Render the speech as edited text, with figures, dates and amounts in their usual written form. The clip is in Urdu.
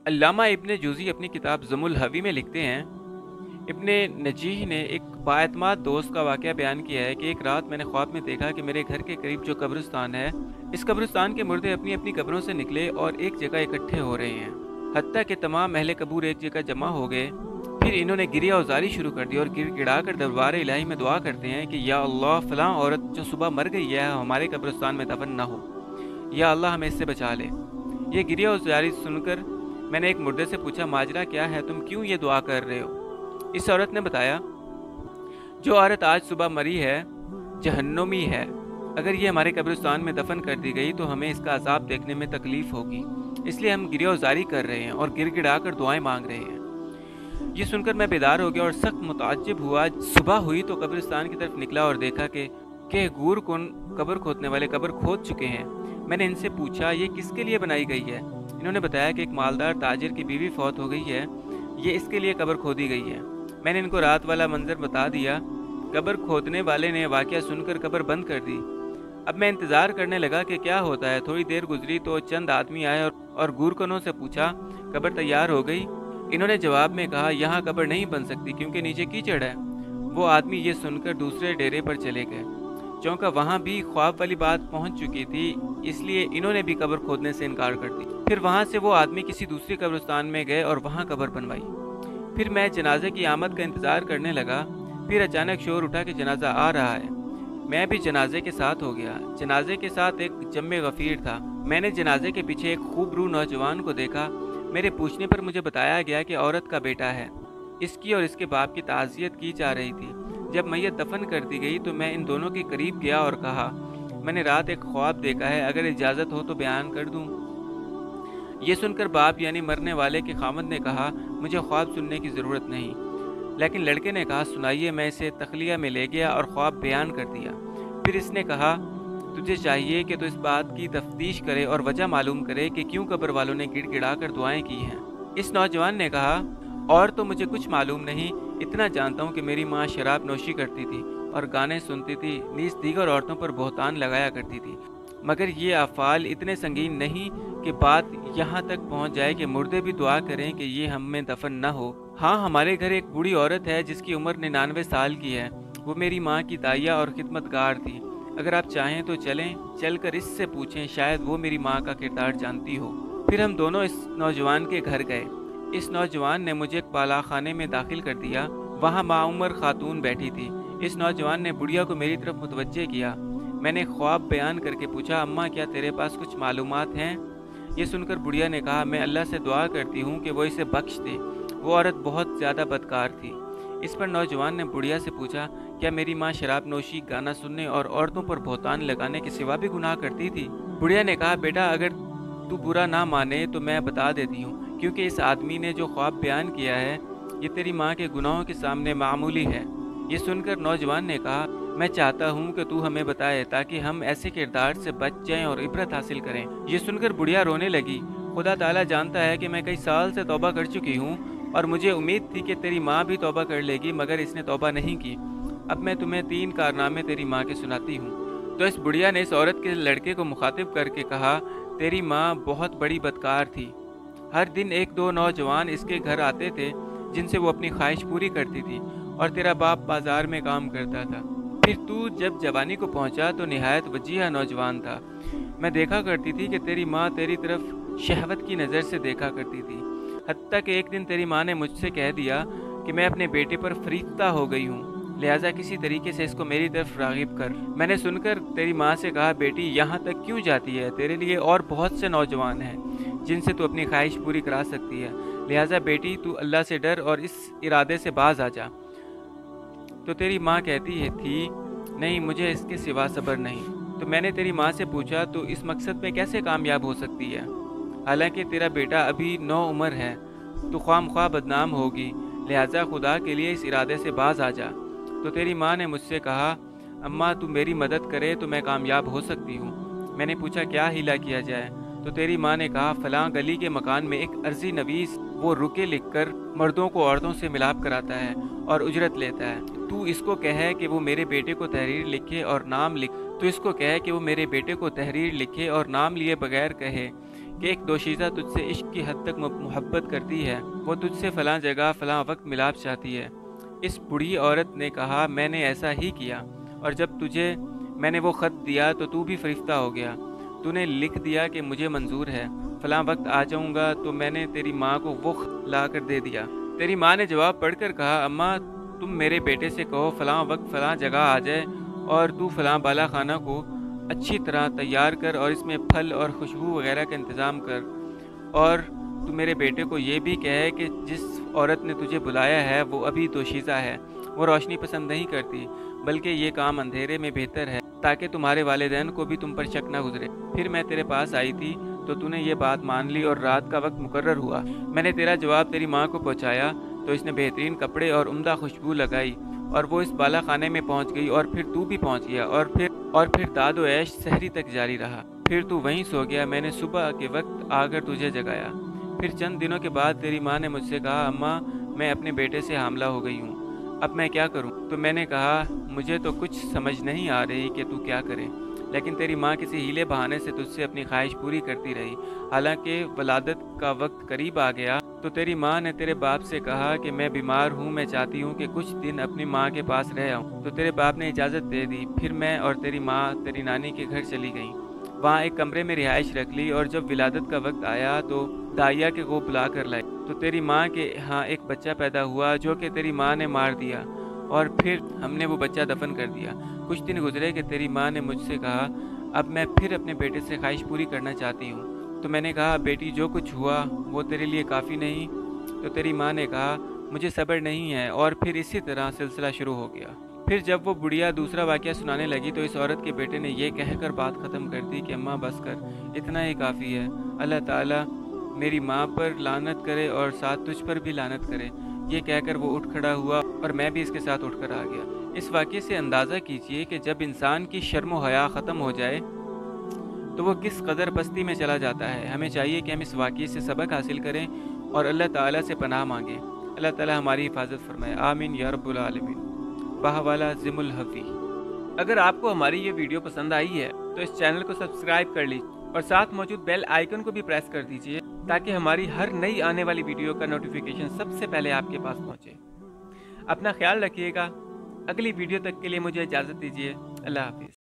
علامہ ابن جوزی اپنی کتاب ضم الحوی میں لکھتے ہیں، ابن نجیح نے ایک بااعتماد دوست کا واقعہ بیان کیا ہے کہ ایک رات میں نے خواب میں دیکھا کہ میرے گھر کے قریب جو قبرستان ہے، اس قبرستان کے مردے اپنی اپنی قبروں سے نکلے اور ایک جگہ اکٹھے ہو رہے ہیں، حتیٰ کہ تمام اہل قبور ایک جگہ جمع ہو گئے۔ پھر انہوں نے گریہ اوزاری شروع کر دی اور گر گڑا کر دربار الہی میں دعا کرتے ہیں کہ یا اللہ فلاں عورت جو صبح مر گئی ہے ہمارے قبرستان میں دفن نہ ہو، یا اللہ ہمیں اس سے بچا لے۔ یہ گریہ اوزاری سن کر میں نے ایک مردے سے پوچھا ماجرا کیا ہے، تم کیوں یہ دعا کر رہے ہو؟ اس عورت نے بتایا جو عورت آج صبح مری ہے جہنمی ہے، اگر یہ ہمارے قبرستان میں دفن کر دی گئی تو ہمیں اس کا عذاب دیکھنے میں تکلیف ہوگی، اس لیے ہم گریہ اوزاری کر رہے ہیں اور گر گڑا کر دعائیں مانگ رہے ہیں۔ یہ سن کر میں بیدار ہو گیا اور سخت متعجب ہوا۔ صبح ہوئی تو قبرستان کی طرف نکلا اور دیکھا کہ گور کن قبر کھودنے والے قبر کھود چکے ہیں۔ میں نے ان سے پوچھا یہ کس کے لیے بنائی گئی ہے؟ انہوں نے بتایا کہ ایک مالدار تاجر کی بیوی فوت ہو گئی ہے، یہ اس کے لیے قبر کھودی گئی ہے۔ میں نے ان کو رات والا منظر بتا دیا۔ قبر کھودنے والے نے واقعہ سن کر قبر بند کر دی۔ اب میں انتظار کرنے لگا کہ کیا ہوتا ہے۔ تھوڑی دیر گزری تو چند آدمی آئے اور گورکنوں سے پوچھا قبر تیار ہو گئی؟ انہوں نے جواب میں کہا یہاں قبر نہیں بن سکتی کیونکہ نیچے کیچڑ ہے۔ وہ آدمی یہ سن کر دوسرے ڈیرے پر چلے گئے، چونکہ وہاں بھی خواب والی بات پہنچ چکی تھی، اس لیے انہوں نے بھی قبر کھودنے سے انکار کر دی۔ پھر وہاں سے وہ آدمی کسی دوسری قبرستان میں گئے اور وہاں قبر بنوائی۔ پھر میں جنازے کی آمد کا انتظار کرنے لگا۔ پھر اچانک شور اٹھا کہ جنازہ آ رہا ہے۔ میں بھی جنازے کے ساتھ ہو گیا۔ جنازے کے ساتھ ایک جم غفیر تھا۔ میں نے جنازے کے پیچھے ایک خوب روح نوجوان کو دیکھا۔ میرے پوچھنے پر مجھے بتایا گیا کہ عورت کا بیٹا ہے، اس کی اور اس کے باپ کی تعزیت کی جا رہی تھی۔ جب میت دفن کر دی گئی تو میں ان دونوں کے قریب گیا اور کہا میں نے رات ایک خواب دیکھا ہے، اگر اجازت ہو تو بیان کر دوں۔ یہ سن کر باپ یعنی مرنے والے کے خامد نے کہا مجھے خواب سننے کی ضرورت نہیں، لیکن لڑکے نے کہا سنائیے۔ میں اسے تخلیہ میں لے گیا اور خواب بیان کر دیا۔ پھر اس نے کہا تجھے چاہیے کہ تو اس بات کی تفتیش کرے اور وجہ معلوم کرے کہ کیوں قبر والوں نے گڑ گڑا کر دعائیں کی ہیں۔ اس نوجوان نے کہا اور تو مجھے کچھ معلوم نہیں، اتنا جانتا ہوں کہ میری ماں شراب نوشی کرتی تھی اور گانے سنتی تھی، نیز دیگر عورتوں پر بہتان لگایا کرتی تھی، مگر یہ افعال اتنے سنگین نہیں کہ بات یہاں تک پہنچ جائے کہ مردے بھی دعا کریں کہ یہ ہم میں دفن نہ ہو۔ ہاں ہمارے گھر ایک بوڑھی عورت ہے جس کی عمر 99 سال کی ہے، وہ میری ماں کی دائیا اور خدمتگار تھی، اگر آپ چاہیں تو چلیں، چل کر اس سے پوچھیں، شاید وہ میری ماں کا کردار جانتی ہو۔ پھر ہم دونوں اس نوجوان کے گھر گئے۔ اس نوجوان نے مجھے ایک بالا خانے میں داخل کر دیا، وہاں معمر خاتون بیٹھی تھی۔ اس نوجوان نے بڑھیا کو میری طرف متوجہ کیا۔ میں نے خواب بیان کر کے پوچھا اماں کیا تیرے پاس کچھ معلومات ہیں؟ یہ سن کر بڑھیا نے کہا میں اللہ سے دعا کرتی ہوں کہ وہ اسے بخش دے، وہ عورت بہت زیادہ بدکار تھی۔ اس پر نوجوان نے بڑھیا سے پوچھا کیا میری ماں شراب نوشی، گانا سننے اور عورتوں پر بہتان لگانے کے سوا بھی گناہ کرتی تھی؟ بڑھیا نے کہا بیٹا اگر تو برا نہ مانے تو میں بتا دیتی ہوں، کیونکہ اس آدمی نے جو خواب بیان کیا ہے یہ تیری ماں کے گناہوں کے سامنے معمولی ہے۔ یہ سن کر نوجوان نے کہا میں چاہتا ہوں کہ تو ہمیں بتائے تاکہ ہم ایسے کردار سے بچ جائیں اور عبرت حاصل کریں۔ یہ سن کر بڑھیا رونے لگی۔ خدا تعالیٰ جانتا ہے کہ میں کئی سال سے توبہ کر چکی ہوں اور مجھے امید تھی کہ تیری ماں بھی توبہ کر لے گی، مگر اس نے توبہ نہیں کی۔ اب میں تمہیں 3 کارنامے تیری ماں کے سناتی ہوں۔ تو اس بڑھیا نے اس عورت کے لڑکے کو مخاطب کر کے کہا تیری ماں بہت بڑی بدکار تھی، ہر دن 1-2 نوجوان اس کے گھر آتے تھے جن سے وہ اپنی خواہش پوری کرتی تھی، اور تیرا باپ بازار میں کام کرتا تھا۔ پھر تو جب جوانی کو پہنچا تو نہایت وجیہہ نوجوان تھا۔ میں دیکھا کرتی تھی کہ تیری ماں تیری طرف شہوت کی نظر سے دیکھا کرتی تھی، حتیٰ کہ ایک دن تیری ماں نے مجھ سے کہہ دیا کہ میں اپنے بیٹے پر فریفتہ ہو گئی ہوں، لہٰذا کسی طریقے سے اس کو میری طرف راغب کر۔ میں نے سن کر تیری ماں سے کہا بیٹی یہاں تک کیوں جاتی ہے؟ تیرے لیے اور بہت سے نوجوان ہیں جن سے تو اپنی خواہش پوری کرا سکتی ہے، لہٰذا بیٹی تو اللہ سے ڈر اور اس ارادے سے باز آ جا۔ تو تیری ماں کہتی تھی نہیں مجھے اس کے سوا صبر نہیں۔ تو میں نے تیری ماں سے پوچھا تو اس مقصد میں کیسے کامیاب ہو سکتی ہے؟ حالانکہ تیرا بیٹا ابھی 9 عمر ہے، تو خواہ مخواہ بدنام ہوگی، لہٰذا خدا کے لیے اس ارادے سے باز آ جا۔ تو تیری ماں نے مجھ سے کہا اماں تو میری مدد کرے تو میں کامیاب ہو سکتی ہوں۔ میں نے پوچھا کیا ہیلا کیا جائے؟ تو تیری ماں نے کہا فلاں گلی کے مکان میں ایک عرضی نویس وہ رکے لکھ کر مردوں کو عورتوں سے ملاپ کراتا ہے اور اجرت لیتا ہے، تو اس کو کہے کہ وہ میرے بیٹے کو تحریر لکھے اور نام لیے بغیر کہے کہ ایک دوشیزہ تجھ سے عشق کی حد تک محبت کرتی ہے، وہ تجھ سے فلاں جگہ فلاں وقت ملاپ چاہتی ہے۔ اس بوڑھی عورت نے کہا میں نے ایسا ہی کیا، اور جب تجھے میں نے وہ خط دیا تو تو بھی فرشتہ ہو گیا۔ تو نے لکھ دیا کہ مجھے منظور ہے، فلاں وقت آ جاؤں گا، تو میں نے تیری ماں کو وہ خط لا کر دے دیا۔ تیری ماں نے جواب پڑھ کر کہا اماں تم میرے بیٹے سے کہو فلاں وقت فلاں جگہ آ جائے، اور تو فلاں بالا خانہ کو اچھی طرح تیار کر اور اس میں پھل اور خوشبو وغیرہ کا انتظام کر، اور تو میرے بیٹے کو یہ بھی کہے کہ جس عورت نے تجھے بلایا ہے وہ ابھی دوشیزہ ہے، وہ روشنی پسند نہیں کرتی، بلکہ یہ کام اندھیرے میں بہتر ہے تاکہ تمہارے والدین کو بھی تم پر شک نہ گزرے۔ پھر میں تیرے پاس آئی تھی تو نے یہ بات مان لی اور رات کا وقت مقرر ہوا۔ میں نے تیرا جواب تیری ماں کو پہنچایا تو اس نے بہترین کپڑے اور عمدہ خوشبو لگائی، اور وہ اس بالا خانے میں پہنچ گئی، اور پھر تو بھی پہنچ گیا، اور پھر داد و عیش سحری تک جاری رہا۔ پھر تو وہیں سو گیا، میں نے صبح کے وقت آ کر تجھے جگایا۔ پھر چند دنوں کے بعد تیری ماں نے مجھ سے کہا اماں میں اپنے بیٹے سے حاملہ ہو گئی ہوں، اب میں کیا کروں؟ تو میں نے کہا مجھے تو کچھ سمجھ نہیں آ رہی کہ تو کیا کرے، لیکن تیری ماں کسی ہیلے بہانے سے تجھ سے اپنی خواہش پوری کرتی رہی۔ حالانکہ ولادت کا وقت قریب آ گیا تو تیری ماں نے تیرے باپ سے کہا کہ میں بیمار ہوں، میں چاہتی ہوں کہ کچھ دن اپنی ماں کے پاس رہ آؤں، تو تیرے باپ نے اجازت دے دی۔ پھر میں اور تیری ماں تیری نانی کے گھر چلی گئیں، وہاں ایک کمرے میں رہائش رکھ لی، اور جب ولادت کا وقت آیا تو دائیا کے کو بلا کر لائی، تو تیری ماں کے ہاں ایک بچہ پیدا ہوا جو کہ تیری ماں نے مار دیا، اور پھر ہم نے وہ بچہ دفن کر دیا۔ کچھ دن گزرے کہ تیری ماں نے مجھ سے کہا اب میں پھر اپنے بیٹے سے خواہش پوری کرنا چاہتی ہوں، تو میں نے کہا بیٹی جو کچھ ہوا وہ تیرے لیے کافی نہیں؟ تو تیری ماں نے کہا مجھے صبر نہیں ہے، اور پھر اسی طرح سلسلہ شروع ہو گیا۔ پھر جب وہ بڑھیا دوسرا واقعہ سنانے لگی تو اس عورت کے بیٹے نے یہ کہہ کر بات ختم کر دی کہ اماں بس کر، اتنا ہی کافی ہے، اللہ تعالیٰ میری ماں پر لعنت کرے اور ساتھ تجھ پر بھی لعنت کرے۔ یہ کہہ کر وہ اٹھ کھڑا ہوا اور میں بھی اس کے ساتھ اٹھ کر آ گیا۔ اس واقعے سے اندازہ کیجئے کہ جب انسان کی شرم و حیا ختم ہو جائے تو وہ کس قدر پستی میں چلا جاتا ہے۔ ہمیں چاہیے کہ ہم اس واقعے سے سبق حاصل کریں اور اللہ تعالیٰ سے پناہ مانگیں۔ اللہ تعالیٰ ہماری حفاظت فرمائے، آمین یا رب العالمین۔ بہوالا ضم الحفی۔ اگر آپ کو ہماری یہ ویڈیو پسند آئی ہے تو اس چینل کو سبسکرائب کر لیجیے اور ساتھ موجود بیل آئیکن کو بھی پریس کر دیجیے تاکہ ہماری ہر نئی آنے والی ویڈیو کا نوٹیفیکیشن سب سے پہلے آپ کے پاس پہنچے۔ اپنا خیال رکھیے گا، اگلی ویڈیو تک کے لیے مجھے اجازت دیجیے، اللہ حافظ۔